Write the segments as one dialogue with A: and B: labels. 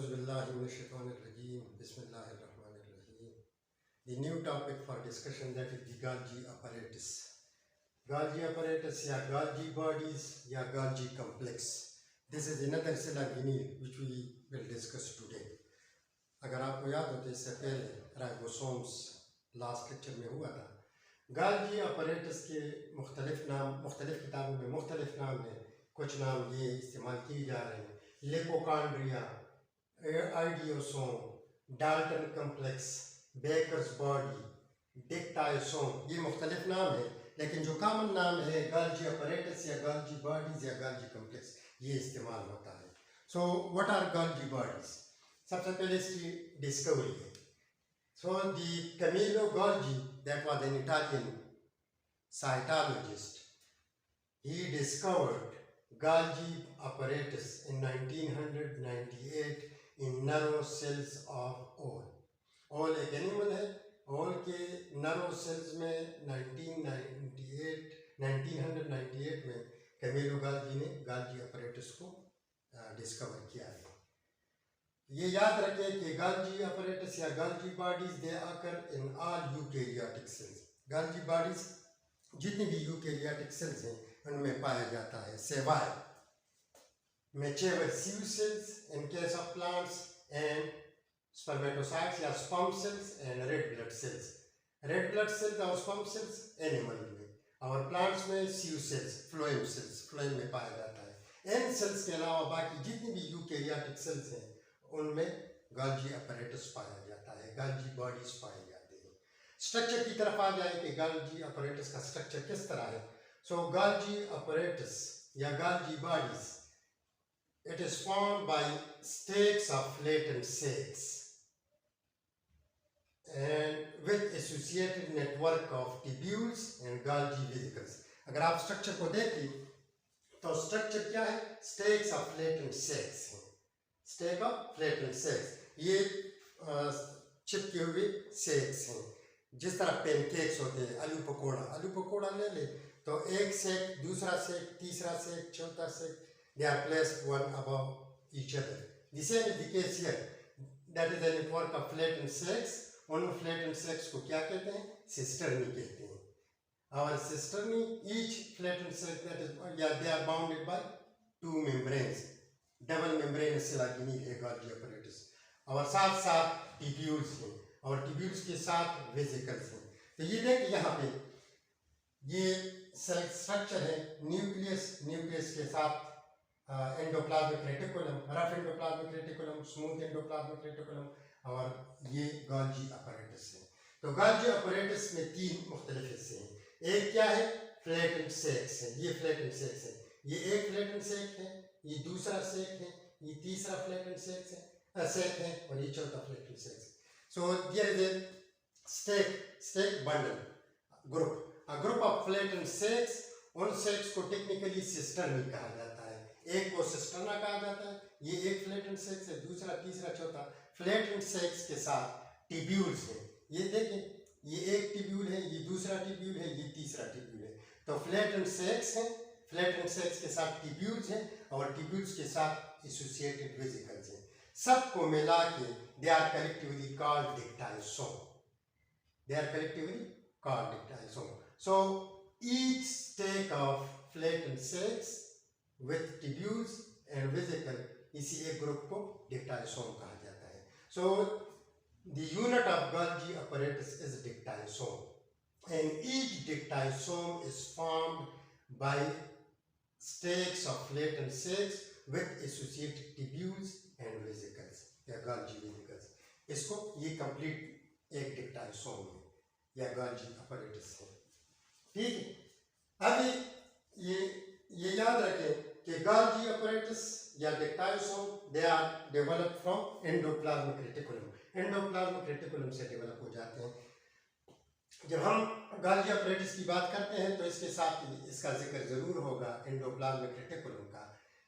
A: Auzubillahiminash-shaytanir-rajeem. Bismillahir-rahmanir-rahim. The new topic for discussion, that is the Golgi apparatus. Golgi apparatus या Golgi bodies या Golgi complex. This is another syllabus which we will discuss today. अगर आपको याद हो तो इससे पहले राइबोसोम्स लास्ट लेक्चर में हुआ था. Golgi apparatus के मुख्तलिफ किताबों में मुख्तलिफ नाम हैं. कुछ नाम ये इस्तेमाल किए जा रहे हैं: lipochondria, idiosome, Dalton complex, Baker's body, dictyosome. ये मुख्तलिफ नाम है, लेकिन जो कॉमन नाम है गोल्जी apparatus या गोल्जी बॉडीज या गोल्जी कम्प्लेक्स, ये इस्तेमाल होता है. So what are Golgi bodies? सबसे पहले इसकी डिस्कवरी है. So the Camillo Golgi, that was an Italian cytologist. He discovered Golgi apparatus in 1998 in nerve cells of owl. Owl एक एनिमल है. owl के nerve cells में 1998 में कैमिलो गोल्जी ने Golgi apparatus को डिस्कवर किया है. ये याद रखें कि Golgi apparatus या Golgi bodies they occur in all eukaryotic cells. Golgi bodies जितनी भी यूकेरियोटिक सेल्स हैं उनमें पाया जाता है, सिवाय mature sieve cells in case of plants and spermatocytes या sperm cells and red blood cells. Red blood cells और स्पर्म सेल्स एनिमल में, और प्लांट्स में सीव सेल्स, फ्लोएम में पाया जाता है. इन सेल्स के अलावा बाकी जितनी भी यूकेरियोटिक सेल्स हैं उनमें Golgi apparatus पाया जाता है, Golgi बॉडीज पाए जाते हैं. स्ट्रक्चर की तरफ आ जाए कि Golgi apparatus का स्ट्रक्चर किस तरह है. सो Golgi apparatus या Golgi bodies, it is formed by stakes of flattened sacs and with associated network of tubules and Golgi vesicles. अगर आप स्ट्रक्चर को देखें तो स्ट्रक्चर क्या है? स्टेक्स ऑफ फ्लैटेंड सेक्स है. स्टेक ऑफ फ्लैटेंड सेक्स, ये चिपके हुए सेक्स हैं. जिस तरह पैनकेक्स होते हैं, आलू पकौड़ा ले ले तो एक सेक, दूसरा सेक, तीसरा सेक, चौथा सेक, they are placed one above each other. The same is the case here. That is the network of flattened sacs. उन flattened sacs को क्या कहते हैं? सिस्टर्नी कहते हैं. और cisternae, each flattened sac, that is, they are bounded by two membranes. Double membrane सिलागिनी है Golgi apparatus. और साथ साथ टिब्यूल्स हैं, और टिब्यूल्स के साथ वेसिकल्स हैं. तो ये देख यहाँ पे ये सेल स्ट्रक्चर है. न्यूक्लियस के साथ endoplasmic reticulum, rough endoplasmic reticulum, smooth endoplasmic reticulum, और ये Golgi apparatus है. तो Golgi apparatus में तीन मुख्तलिफ हिस्से हैं. एक क्या है? फ्लैटेंड सेक्स है. ये फ्लैटेंड सेक्स है. ये एक फ्लैटेंड सेक है, ये दूसरा सेक है, ये तीसरा फ्लैटेंड सेक है, और ये चौथा फ्लैटेंड सेक है. So there is a stack bundle group. A group of flattened sacs, उन सेक्स को टेक्निकली सिस्टर्नी कहा जाता है. एक को सिस्टर्ना कहा जाता है. ये एक फ्लैटेंड सेक्स है, दूसरा, तीसरा, चौथा फ्लैटेंड सेक्स के साथ टिब्यूल्स हैं. ये देखें, ये एक टिब्यूल है, ये दूसरा टिब्यूल है, ये तीसरा टिब्यूल है. तो फ्लैटेंड सेक्स हैं, फ्लैटेंड सेक्स के साथ टिब्यूल्स हैं, और टिब्यूल्स के साथ एसोसिएटेड वेसिकल्स हैं. सबको मिला के they are collectively called dictyosome. So each stake of flattened sacs with tubules and vesicle, इसी एक ग्रुप को डिक्टायोसोम कहा जाता है. So the unit of Golgi apparatus is डिक्टायोसोम, and each डिक्टायोसोम is formed by stakes of flattened sacs with associated tubules and vesicles या Golgi vesicles. इसको ये complete एक डिक्टायोसोम है या Golgi apparatus है. ठीक है. अभी ये याद रखें कि Golgi apparatus या dictyosome they are develop from endoplasmic reticulum. Endoplasmic reticulum से डेवलप हो जाते हैं. जब हम Golgi apparatus की बात करते हैं तो इसके साथ इसका जिक्र जरूर होगा एंडोप्लाज्मिक रेटिकुलम का.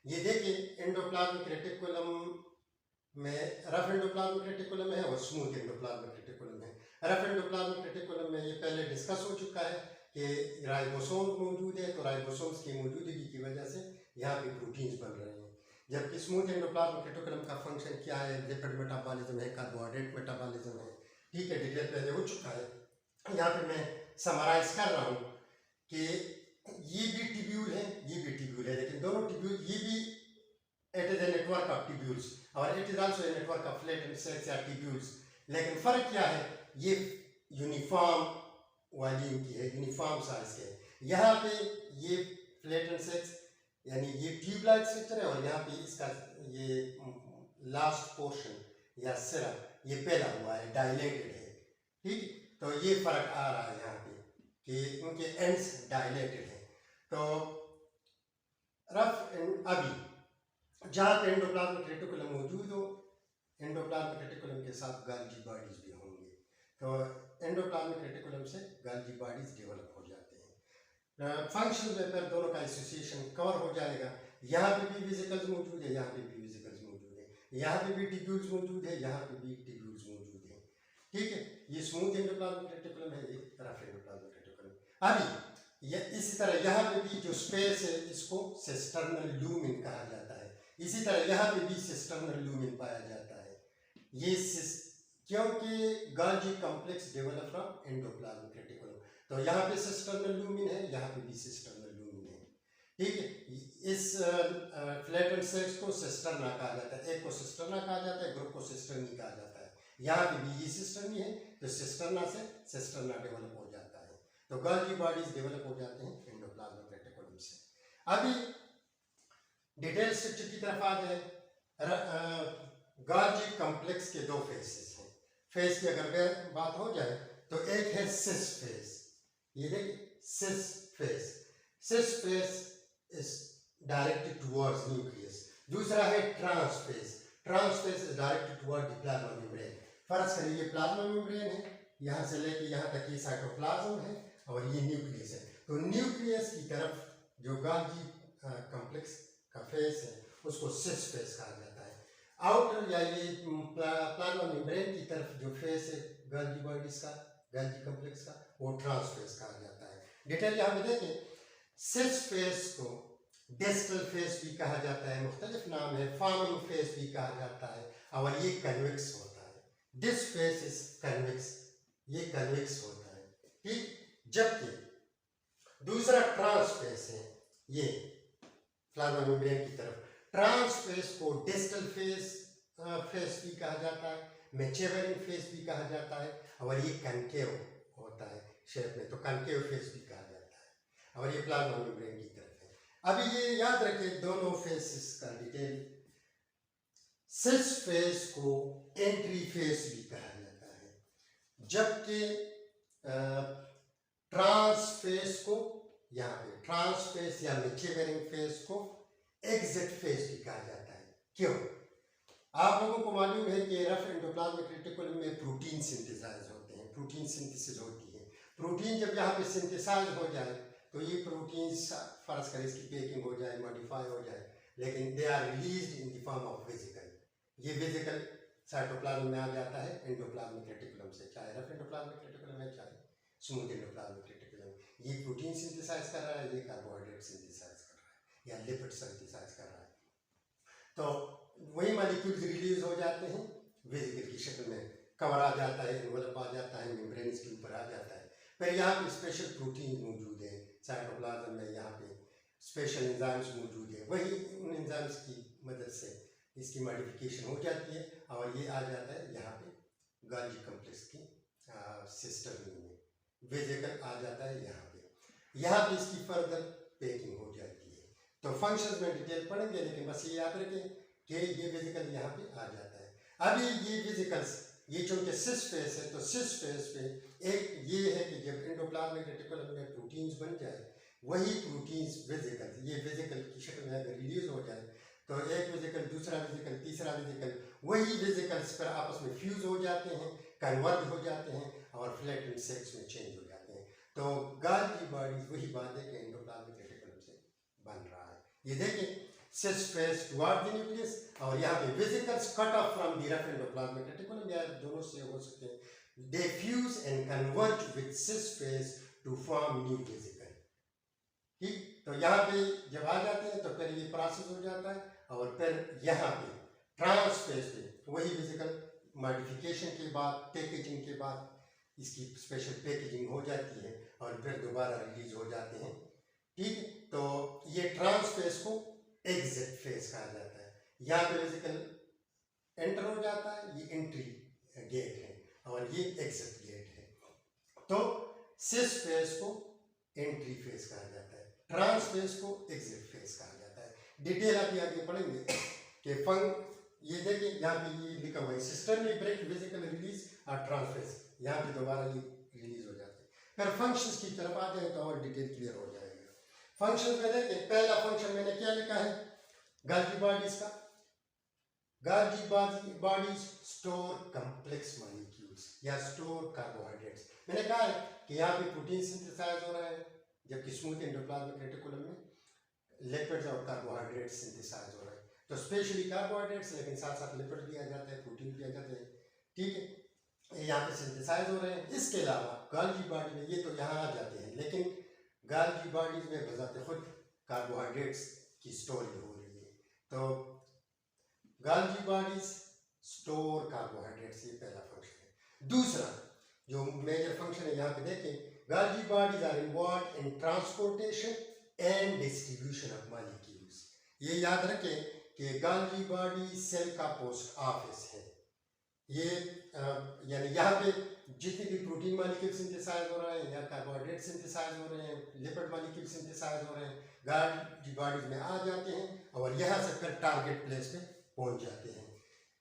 A: ये देखिए, एंडोप्लाज्मिक रेटिकुलम में रफ एंडोप्लाज्मिक रेटिकुलम है और स्मूथ एंडोप्लाज्मिक रेटिकुलम है. रफ एंडोप्लाज्मिक रेटिकुलम में ये पहले डिस्कस हो चुका है कि राइबोसोम मौजूद है, तो राइबोसोम्स की मौजूदगी की वजह से यहाँ पे प्रोटीन्स बन रहे हैं. जबकि स्मूथ एंडोप्लाज्मिक रेटिकुलम का फंक्शन क्या है, लिपिड मेटाबॉलिज्म है, कार्बोहाइड्रेट मेटाबॉलिज्म है, ठीक है, डिटेल पहले हो चुका है। यहाँ पे मैं समराइज कर रहा हूँ कि ये भी टिब्यूल है, ये भी टिब्यूल है, लेकिन दोनों टिब्यूल, ये भी it is a network of tubules और it is also a network of flattened cells या टिब्यूल्स, लेकिन फर्क क्या है, ये यूनिफॉर्म वॉल्यूम की है, यूनिफॉर्म साइज के है। यहाँ पे ये फ्लैटेंड सेल्स यानी ये ट्यूब लाइक स्ट्रक्चर है और यहाँ पे इसका ये लास्ट पोर्शन या सिरा ये फैला हुआ है, डायलेटेड है, ठीक। तो ये फर्क आ रहा है यहाँ पे कि उनके एंड्स डायलेटेड हैं। तो रफ अभी जहाँ पे एंडोप्लाज्मिक रेटिकुलम मौजूद हो, एंडोप्लाज्मिक रेटिकुलम के साथ गाल्जी बॉडीज भी होंगे, तो एंडोप्लाज्मिक रेटिकुलम से गाल्जी बॉडीज डेवलप हो जाते हैं। फंक्शन में पर दोनों का एसोसिएशन कवर हो जाएगा। यहाँ पे भी वेसिकल्स मौजूद है, यहाँ पे भी वेसिकल्स मौजूद है, यहाँ पे भी टिब्यूल्स मौजूद है, यहाँ पे भी टिब्यूल्स मौजूद है, ठीक है। ये स्मूथ एंडोप्लाज्मिक रेटिकुलम है, ये रफ एंडोप्लाज्मिक रेटिकुलम। अभी ये इसी तरह यहाँ पे भी जो स्पेस है इसको सिस्टर्नल लूमेन कहा जाता है, इसी तरह यहाँ पे भी सिस्टर्नल लूमेन पाया जाता है। ये क्योंकि गाल्जी complex develop from endoplasmic reticulum, तो यहाँ पे सिस्टर्नल लूमेन है, यहाँ पे भी सिस्टर्नल लूमेन है, ठीक है। इस फ्लैटेंड सेल्स को सिस्टर्ना कहा जाता है, एक को सिस्टर्ना कहा जाता है, ग्रुप को सिस्टर्नी कहा जाता है। यहाँ पे भी ये सिस्टर्नी है, तो सिस्टर्ना से सिस्टर्ना डेवलप हो जाता है, तो गाल्जी बॉडीज डेवलप हो जाते हैं एंडोप्लाज्मिक रेटिकुलम से। अभी डिटेल स्ट्रक्चर की तरफ आ जाए। गाल्जी कॉम्प्लेक्स के दो फेसेस हैं। फेस की अगर बात हो जाए तो एक है सिस फेस, ये देखिए cis face, cis face is directed towards nucleus. दूसरा है trans face, trans face is directed toward the plasma membrane. फर्ज करिए ये प्लाज्मा मेम्ब्रेन है, यहाँ से लेके यहाँ तक ये साइटोप्लाज्म है और ये न्यूक्लियस है, तो न्यूक्लियस की तरफ जो गाल्जी कॉम्प्लेक्स का फेस है उसको सिस फेस कहा जाता है। आउटर या ये प्लाज्मा मेम्ब्रेन की तरफ जो फेस है गाल्जी बॉडीज का, गाल्जी कॉम्प्लेक्स का, वो ट्रांस फेस कहा जाता है। डिटेल यहाँ पे देखें, सिस फेस को डिस्टल फेस भी कहा जाता है, मुख्तलिफ नाम है, फार्मिंग फेस भी कहा जाता है, और ये कन्वेक्स होता है। दिस फेस इज कन्वेक्स, ये कन्वेक्स होता है, ठीक। जबकि दूसरा ट्रांस फेस है, ये प्लाज्मा मेम्ब्रेन की तरफ, ट्रांस फेस को डिस्टल फेस भी कहा जाता है, मैचेवरिंग फेस भी कहा जाता है, और ये कनकेव होता है शेप में, तो कनकेव फेस भी कहा जाता है, और ये प्लाज्मा मेम्ब्रेन की तरफ है। अभी ये याद रखें दोनों फेसेस का डिटेल। सिस फेस को एंट्री फेस भी कहा जाता है, जबकि ट्रांस फेस को, यहाँ पे ट्रांस फेस या मैचेवरिंग फेस को एग्जिट फेस भी कहा जाता है। क्यों? आप लोगों को मालूम है कि रफ एंडोप्लाज्मिक रेटिकुलम में प्रोटीन सिंथेसाइज होते हैं, प्रोटीन सिंथेसिस होती है। प्रोटीन जब यहाँ पे सिंथेसाइज हो जाए तो ये प्रोटीन फर्ज करें इसकी पैकिंग हो जाए, मॉडिफाई हो जाए, लेकिन they are released in the form of vesicle. ये वेसिकल साइटोप्लाज्म में आ जाता है एंडोप्लाज्मिक रेटिकुलम से, चाहे रफ एंडोप्लाज्मिक रेटिकुलम है चाहे स्मूथ एंडोप्लाज्मिक रेटिकुलम। ये प्रोटीन सिंथेसाइज कर रहा है, ये कार्बोहाइड्रेट सिंथेसाइज कर रहा है या लिपिड सिंथेसाइज कर रहा है, तो वही मॉलिक्यूल्स रिलीज हो जाते हैं वेसिकल की शक्ल में, कवर आ जाता है, एनवलप आ जाता है, मेम्ब्रेन के ऊपर आ जाता है। फिर यहाँ पे स्पेशल प्रोटीन मौजूद है साइटोप्लाज्म में, यहाँ पे स्पेशल एंजाइम्स मौजूद है, वही उन एंजाइम्स की मदद से इसकी मॉडिफिकेशन हो जाती है और ये आ जाता है यहाँ पे गाल्जी कॉम्प्लेक्स की सिस्टम में, वेसिकल आ जाता है यहाँ पे इसकी फर्दर पैकिंग हो जाती है। तो फंक्शंस में डिटेल पढ़ेंगे, लेकिन बस ये याद रखें कि ये वेसिकल यहाँ पे आ जाता है। अभी ये वेसिकल्स, ये चूंकि सिस फेस है, तो सिस फेस पे एक ये है कि जब एंडोप्लाज्मिक रेटिकुलम में प्रोटीन्स बन जाए, वही प्रोटीन्स वेसिकल, ये वेसिकल की शक्ल में अगर रिलीज हो जाए तो एक वेसिकल, दूसरा वेसिकल, तीसरा वेसिकल, वही वेसिकल्स पर आपस में फ्यूज हो जाते हैं, कन्वर्ज हो जाते हैं और फ्लैटेंड सेल्स में चेंज हो जाते हैं। तो गाल्जी बॉडीज वही बात है कि एंडोप्लाज्मिक रेटिकुलम से बन रहा है। ये देखें cis face toward the nucleus, और यहाँ पे vesicles cut off from the rough endoplasmic reticulum, या दोनों से हो सकते हैं, they fuse and converge with cis face to form new vesicle, ठीक। तो यहाँ पे जब आ जाते हैं तो फिर ये प्रोसेस हो जाता है और फिर यहाँ पे ट्रांसफेज पे वही वेसिकल मॉडिफिकेशन के बाद, पैकेजिंग के बाद इसकी स्पेशल पैकेजिंग हो जाती है और फिर दोबारा रिलीज हो जाते हैं। ठीक है, तो ये ट्रांसफेज को एग्जिट फेज कहा जाता है। यहाँ पे वेसिकल एंटर हो जाता है, ये एंट्री गेट है और ये एग्जिट गेट है। तो सिस फेज को एंट्री फेज कहा जाता है, ट्रांस फेज को एग्जिट फेज कहा जाता है। डिटेल अभी आगे पढ़ेंगे कि ये देखिए यहाँ पे ये लिखा हुआ है सिस्टम में ब्रेक वेसिकल रिलीज और ट्रांसफेज, यहाँ पे दोबारा ये रिलीज हो जाते हैं। फिर फंक्शंस की तरफ आते हैं तो और डिटेल क्लियर हो जाएगा। फंक्शन में देखिए पहला फंक्शन मैंने क्या लिखा है गोल्गी बॉडीज का। Golgi bodies store complex molecules या स्टोर कार्बोहाइड्रेट्स। मैंने कहा है कि यहाँ पे प्रोटीन सिंथेसाइज हो रहा है, जबकि स्मूथ एंडोप्लाज्मिक रेटिकुलम में लिपिड्स और कार्बोहाइड्रेट सिंथेसाइज हो रहा है। तो स्पेशली कार्बोहाइड्रेट्स, लेकिन साथ साथ लिपिड भी आ जाते हैं, प्रोटीन भी आ जाते हैं। ठीक है, यहाँ पे सिंथेसाइज हो रहे हैं। इसके अलावा गोल्गी बॉडी में ये तो यहाँ आ जाते हैं, लेकिन गोल्गी बॉडीज में बजाते खुद कार्बोहाइड्रेट्स की स्टोरिंग हो रही है। तो गोल्गी बॉडीज स्टोर कार्बोहाइड्रेट्स, ये पहला फंक्शन है। दूसरा जो मेजर फंक्शन है यहाँ पे देखें, Golgi bodies are involved in transportation and distribution of molecules. ये याद रखें कि गोल्गी बॉडी सेल का पोस्ट ऑफिस है। ये यानी यहाँ पे जितनी भी प्रोटीन मॉलिक्यूल सिंथेसाइज हो रहा है या कार्बोहाइड्रेट सिंथेसाइज हो रहे हैं, लिपिड मॉलिक्यूल सिंथेसाइज हो रहे हैं, गोल्गी बॉडीज में आ जाते हैं और यहाँ से फिर टारगेट प्लेस पे पहुँच जाते हैं।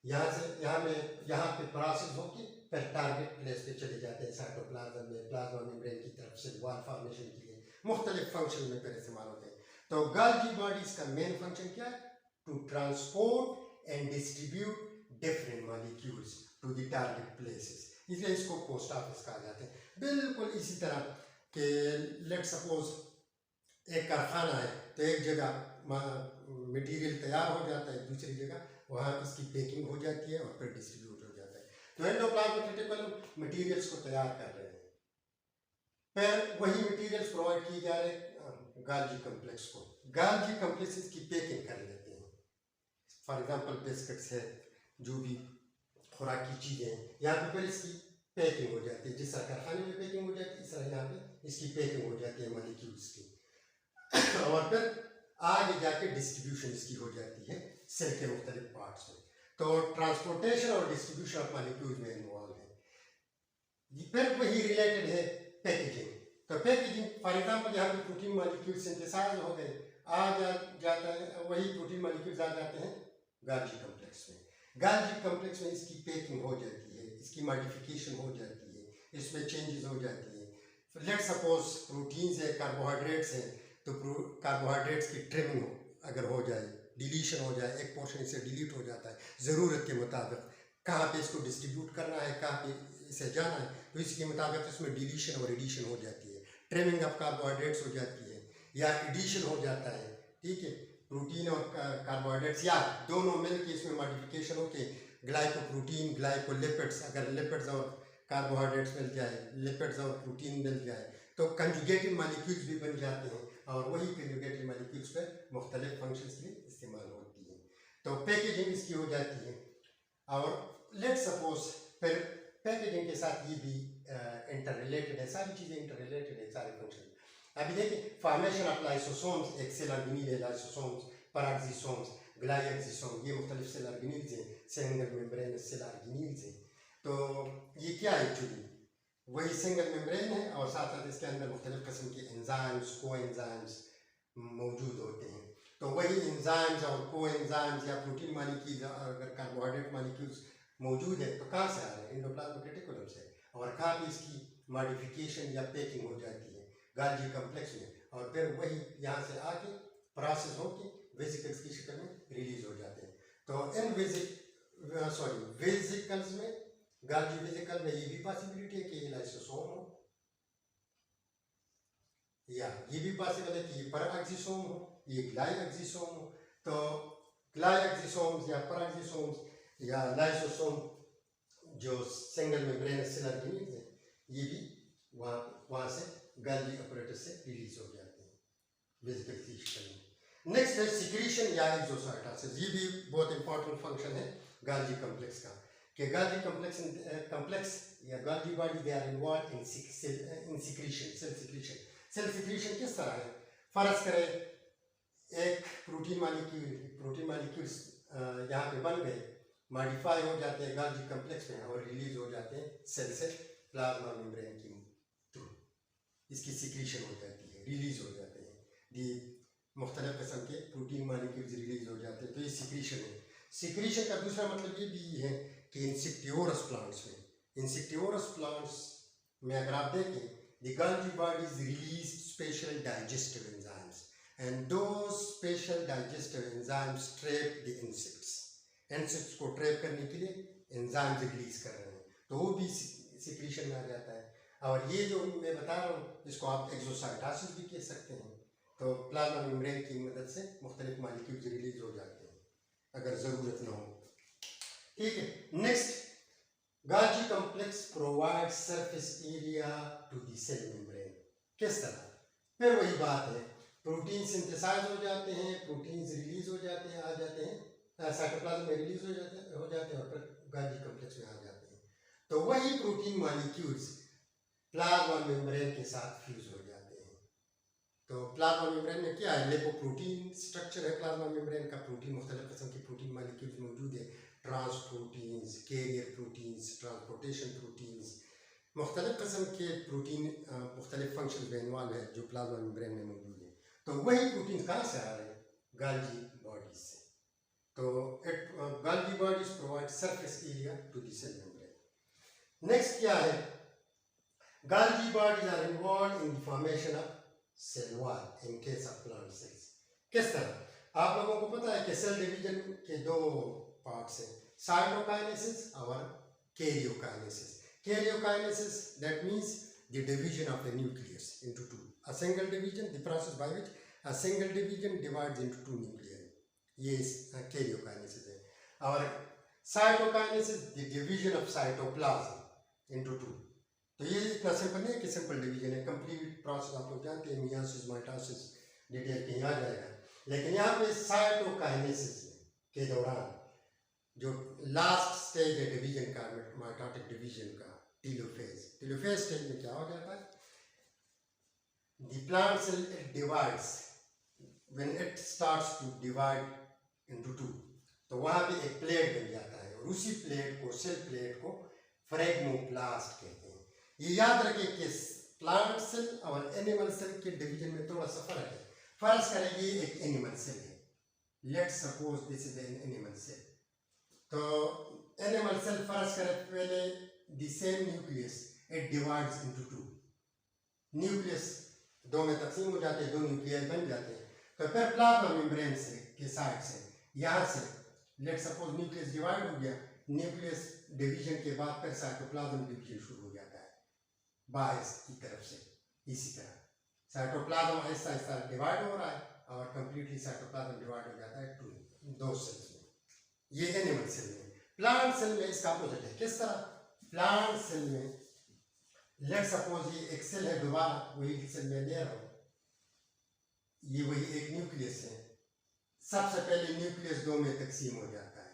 A: यहाँ पे प्रोसेस होके फिर टारगेट प्लेस पे चले जाते हैं साइटोप्लाज्म में, प्लाज्मा मेम्ब्रेन की तरफ से वॉल फॉर्मेशन के लिए मुख्तलिफ फंक्शन में फिर इस्तेमाल होते हैं। तो गोल्गी बॉडीज का मेन फंक्शन क्या है? To transport and distribute different molecules to the target places, इसलिए इसको पोस्ट ऑफिस कहा जाता है। बिल्कुल इसी तरह कि लेट सपोज एक कारखाना है, तो एक जगह मटेरियल तैयार हो जाता है, दूसरी जगह वहाँ इसकी पैकिंग हो जाती है और फिर डिस्ट्रीब्यूट हो जाता है। तो एंडोप्लाज्मिक रेटिकुलम मटेरियल्स को तैयार कर रहे हैं, फिर वही मटेरियल्स प्रोवाइड किए जा रहे हैं गोल्गी कॉम्प्लेक्स को। गोल्गी कॉम्प्लेक्स की पैकिंग कर लेते हैं। फॉर एग्जांपल बिस्किट्स है, जो भी खुराकी चीज़ें हैं, यहाँ पे फिर इसकी पैकिंग हो जाती है। जिस तरह कारखाने में पैकिंग हो जाती है, इस तरह यहाँ पे इसकी पैकिंग हो जाती है मॉलिक्यूल्स की और फिर आगे जाके डिस्ट्रीब्यूशन इसकी हो जाती है सेल के मुख्तलिफ पार्ट्स में। तो ट्रांसपोर्टेशन और डिस्ट्रीब्यूशन ऑफ मॉलिक्यूल्स में इन्वॉल्व है। फिर वही रिलेटेड है पैकेजिंग। तो पैकेजिंग फॉर एग्जांपल यहाँ पे प्रोटीन मॉलिक्यूल सिंथेसाइज हो गए, जाता है वही प्रोटीन मॉलिक्यूल्स आ जाते हैं गोल्गी कॉम्प्लेक्स में। गोल्गी कॉम्प्लेक्स में इसकी पैकिंग हो जाती है, इसकी मॉडिफिकेशन हो जाती है, इसमें चेंजेस हो जाती है। लेट सपोज प्रोटीन्स है, कार्बोहाइड्रेट्स हैं, तो कार्बोहाइड्रेट्स की ट्रिमिंग अगर हो जाए, डिलीशन हो जाए, एक पोर्शन इससे डिलीट हो जाता है ज़रूरत के मुताबिक, कहाँ पे इसको डिस्ट्रीब्यूट करना है, कहाँ पे इसे जाना है, तो इसके मुताबिक इसमें डिलीशन और एडिशन हो जाती है। ट्रिमिंग ऑफ कार्बोहाइड्रेट्स हो जाती है या एडिशन हो जाता है। ठीक है, प्रोटीन और कार्बोहाइड्रेट्स या दोनों मिलकर इसमें मॉडिफिकेशन होके ग्लाइकोप्रोटीन, ग्लाइकोलिपिड्स, अगर लिपिड्स और कार्बोहाइड्रेट्स मिल जाए, लिपिड्स और प्रोटीन मिल जाए, तो कंजुगेटेड मॉलिक्यूल्स भी बन जाते हैं और वही कंजुगेटेड मॉलिक्यूल्स पर मुख्तलिफ फंक्शंस के लिए इस्तेमाल होती है। तो पैकेजिंग इसकी हो जाती है। और लेट सपोज फिर पैकेजिंग के साथ ये भी इंटर रिलेटेड है, सारी चीज़ें इंटर रिलेटेड है, सारे फंक्शन। अभी देखिए फॉर्मेशन ऑफ लाइसोसोम्स, एक सेल ऑर्गेनील है लाइसोसोम्स, पैराक्सिसोम्स, ग्लाइएक्सिसोम, ये मुख्तलिफ सेल ऑर्गेनील्स हैं, सिंगल मेम्ब्रेन सेल ऑर्गेनील्स हैं। तो ये क्या है? एक्चुअली वही सिंगल मेम्ब्रेन है और साथ साथ इसके अंदर मुख्तलिफ किस्म के एंजाइम्स, को एंजाइम्स मौजूद होते हैं। तो वही एंजाइम्स और को एंजाइम्स या प्रोटीन मॉलिक्यूल्स, अगर कार्बोहाइड्रेट मॉलिक्यूल्स मौजूद है तो कहाँ से आ रहे हैं? एंडोप्लाज्मिक रेटिकुलम से। और कहाँ पे इसकी मॉडिफिकेशन या पैकिंग हो जाती है? गोल्गी कॉम्प्लेक्स में। और फिर वही यहाँ से आके प्रोसेस होके वेसिकल्स की शक्ल में रिलीज हो जाते हैं। तो इन वेसिकल्स में, गोल्गी वेसिकल में ये भी पॉसिबिलिटी है कि ये लाइसोसोम हो, या ये भी पॉसिबल है कि ये पैराक्सिसोम हो, ये ग्लाइएक्सिसोम हो। तो ग्लाइएक्सिसोम्स या पैराक्सिसोम्स या लाइसोसोम जो सिंगल मेम्ब्रेन सेल ऑर्गेनील्स हैं, ये भी वहाँ से गोल्गी अपरेटस से रिलीज हो जाते हैं वेसिकल की शक्ल में। नेक्स्ट है सिक्रीशन या एक्सोसाइटोसिस। ये भी बहुत इंपॉर्टेंट फंक्शन है गाल्जी कॉम्प्लेक्स का, कि गाल्जी कॉम्प्लेक्स या Golgi body they are involve in secretion, cell secretion. Cell secretion किस तरह है? फर्ज करें एक प्रोटीन मालिक्यूल्स यहाँ पे बन गए, मॉडिफाई हो जाते हैं गाल्जी कॉम्प्लेक्स में और रिलीज हो जाते हैं सेल से प्लाज्मा मेम्ब्रेन के थ्रू। इसकी सिक्रीशन हो जाती है, रिलीज हो जाते हैं, दी मुख्तलिफ किस्म के प्रोटीन मालिक्यूल्स रिलीज हो जाते हैं, तो ये सिक्रीशन है। सिक्रीशन का दूसरा मतलब ये भी है कि इंसेक्टिवोरस प्लांट्स में अगर आप देखें, the गाल्जी bodies release special digestive enzymes and those special digestive enzymes trap the insects को ट्रैप करने के लिए एंजाइम्स रिलीज कर रहे हैं, तो वो भी सिक्रीशन में आ जाता है। और ये जो मैं बता रहा हूँ इसको आप एक्सोसाइटोसिस भी कह सकते हैं। तो प्लाज्मा मेम्ब्रेन की मदद से मुख्तलिफ मालिक्यूल्स रिलीज हो जाते हैं अगर ज़रूरत ना हो। ठीक है, next, Golgi complex provide surface area to the cell membrane. किस तरह? फिर वही बात है, प्रोटीन सिंथेसाइज हो जाते हैं, प्रोटीन्स रिलीज हो जाते हैं, आ जाते हैं साइटोप्लाज्म में रिलीज हो जाते हैं और फिर गाल्जी कॉम्प्लेक्स में आ जाते हैं। तो वही प्रोटीन मॉलिक्यूल्स प्लाज्मा मेम्ब्रेन के साथ फ्यूज हो जाते हैं। तो प्लाज्मा मेम्ब्रेन में क्या है? लिपोप्रोटीन स्ट्रक्चर है प्लाज्मा मेम्ब्रेन का। प्रोटीन मुख्तलिफ किस्म के प्रोटीन मॉलिक्यूल्स मौजूद है, ट्रांसप्रोटीन्स, कैरियर प्रोटीन्स, ट्रांसपोर्टेशन प्रोटीन्स, मुख्तलिफ किस्म के प्रोटीन मुख्तलिफ फंक्शन में इन्वॉल्व है जो प्लाज्मा मेम्ब्रेन में मौजूद है। तो वही प्रोटीन कहाँ से आ रहे हैं? गाल्जी बॉडीज से। तो Golgi bodies provide surface area to the cell membrane. Next क्या है? Golgi bodies are involve in the formation of cell wall in case of plant cells. किस तरह? आप लोगों को पता है कि सेल डिवीजन के दो पार्ट्स हैं, साइटोकाइनेसिस और karyokinesis. Karyokinesis, that means the division of a nucleus into two. A single division, the process by which a single division divides into two nuclei. ये karyokinesis है। और cytokinesis, the division of cytoplasm into two. तो ये इतना simple नहीं है कि simple division है, कंप्लीट प्रोसेस आप लोग जानते हैं, मियोसिस, माइटोसिस, डिटेल कहीं आ जाएगा। लेकिन यहाँ पे साइटोकाइनेसिस के दौरान जो लास्ट स्टेज है डिवीजन का, माइटोटिक डिवीजन का, टेलोफेज स्टेज में क्या हो जाता है? The plant cell divides when it starts to divide into two, तो वहाँ पे एक प्लेट बन जाता है और उसी प्लेट को, सेल प्लेट को फ्रेगमोप्लास्ट कहते हैं। ये याद रखें कि प्लांट सेल और एनिमल सेल के डिवीजन में थोड़ा सा फर्क है। फर्ज करें ये एक एनिमल सेल है, let's suppose this is an animal cell. तो एनिमल सेल फर्ज करें पहले the same nucleus it divides into two, nucleus दो में तकसीम हो जाते हैं, दो न्यूक्लियस बन जाते हैं। तो फिर प्लाज्मा मेम्ब्रेन से के साइड से यहाँ से लेट सपोज न्यूक्लियस डिवाइड हो गया, न्यूक्लियस डिवीजन के बाद फिर साइटोप्लाज्म डिवीजन शुरू हो जाता है बाहर की तरफ से। इसी तरह साइटोप्लाज्म आहिस्ता आहिस्ता डिवाइड हो रहा है और कंप्लीटली साइटोप्लाज्म डिवाइड हो जाता है टू, दो सेल्स में। ये एनिमल सेल में। प्लांट सेल में इसका अपोजिट है। किस तरह? प्लांट सेल में लेट सपोज ये एक सेल है, दोबारा वही सेल में ले रहा हूँ, ये वही एक न्यूक्लियस है। सबसे पहले न्यूक्लियस दो में तकसीम हो जाता है,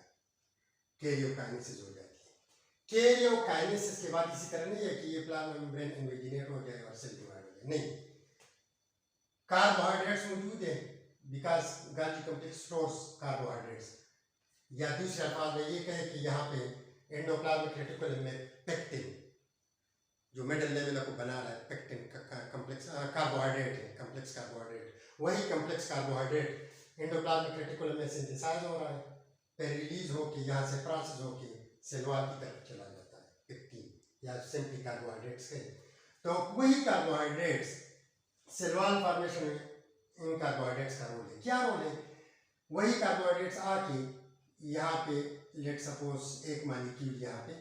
A: कैरियोकाइनेसिस हो जाती है। कैरियोकाइनेसिस के बाद इसी तरह नहीं है कि ये प्लाज्मा मेम्ब्रेन इन्वेजिनेट हो जाए और सेल डिवाइड हो जाए, नहीं। कार्बोहाइड्रेट्स मौजूद है बिकॉज गाल्जी कॉम्प्लेक्स स्टोर्स कार्बोहाइड्रेट्स, या दूसरे अल्फाज में ये कहें कि यहाँ पे एंडोप्लाज्मिक रेटिकुलम में पेक्टिन जो मिडिल लेवल को बना रहा है, पेक्टिन का कॉम्प्लेक्स कार्बोहाइड्रेट है, कॉम्प्लेक्स कार्बोहाइड्रेट। वही कॉम्प्लेक्स कार्बोहाइड्रेट एंडोप्लाज्मिक रेटिकुलम में सिंथेसाइज हो रहा है, फिर रिलीज होके यहाँ से प्रोसेस होके सेल वॉल की तरफ चला जाता है, पेक्टिन या सिंपली कार्बोहाइड्रेट्स के। तो वही कार्बोहाइड्रेट्स सेल वॉल फॉर्मेशन में इन कार्बोहाइड्रेट्स का रोल है। क्या रोल है? वही कार्बोहाइड्रेट्स आके यहाँ पे लेट सपोज एक मॉलिक्यूल यहाँ पे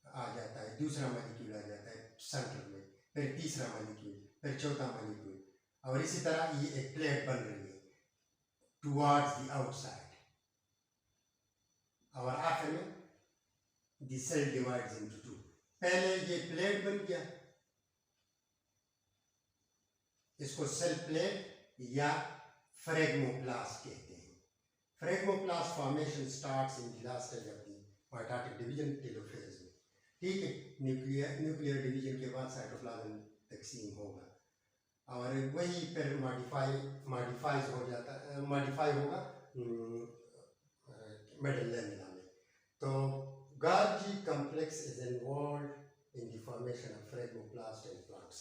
A: आ जाता है, दूसरा मॉलिक्यूल आ जाता है सेंटर में, फिर तीसरा मॉलिक्यूल, फिर चौथा मॉलिक्यूल, और इसी तरह ये एक प्लेट बन रही है टुवर्ड्स द आउटसाइड, और आखिर में the cell divides into two. पहले ये प्लेट बन गया, इसको सेल प्लेट या फ्रेगमोप्लास्ट कहते हैं। Phragmoplast formation starts in the last stage of the mitotic division telophase में, ठीक है। न्यूक्लियर डिवीजन के बाद साइटोप्लाज्म तकसीम होगा और वही फिर मॉडिफाई होगा मिडल लैमिना में। तो Golgi complex is involved in the formation of fragmoplast in plants.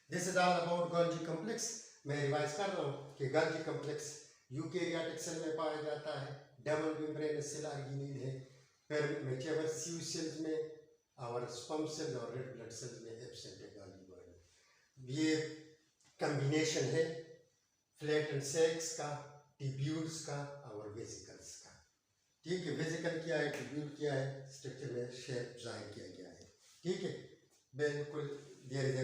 A: This is all about Golgi complex. मैं रिवाइज कर रहा हूँ कि Golgi complex यूकेरियोटिक सेल में पाया जाता है, डबल मेम्ब्रेनस सेल आर्गिनिन है, फिर मैच्योर सीव सेल्स में और स्पर्म सेल और रेड ब्लड सेल्स में एब्सेंट है Golgi बॉडी। ये कॉम्बिनेशन है फ्लैटेंड सेक्स का, टिब्यूल्स का और वेसिकल्स का, ठीक है। वेसिकल क्या है, ट्यूब्यूल क्या है, स्ट्रक्चर में शेप जाहिर किया गया है, ठीक है। बिल्कुल देयर इज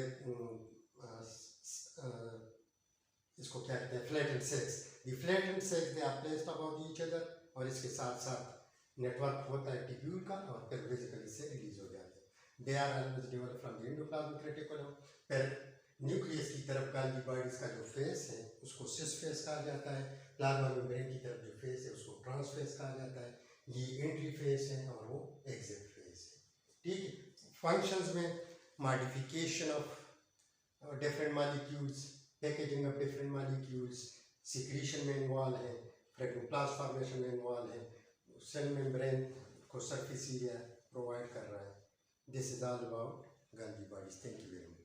A: इसको क्या कहते हैं, flattened sacs. The flattened sacs they are placed about each other और इसके साथ साथ नेटवर्क होता है ट्यूब्यूल का और फिर वेसिकल से रिलीज हो जाते हैं। They are always develop from the endoplasmic reticulum. फिर न्यूक्लियस की तरफ Golgi बॉडीज का जो फेस है उसको सिस फेस कहा जाता है, प्लाज्मा मेम्ब्रेन की तरफ जो फेस है उसको ट्रांस फेस कहा जाता है। ये एंट्री फेस है और वो एग्जिट फेस है, ठीक है। फंक्शंस में modification of different molecules, packaging of different molecules, secretion में इन्वॉल्व है, फ्रेगमोप्लास्ट फॉर्मेशन में इन्वॉल्व है, सेल मेम्ब्रेन को सरफेस एरिया प्रोवाइड कर रहा है। This is all about Golgi bodies. Thank you very much.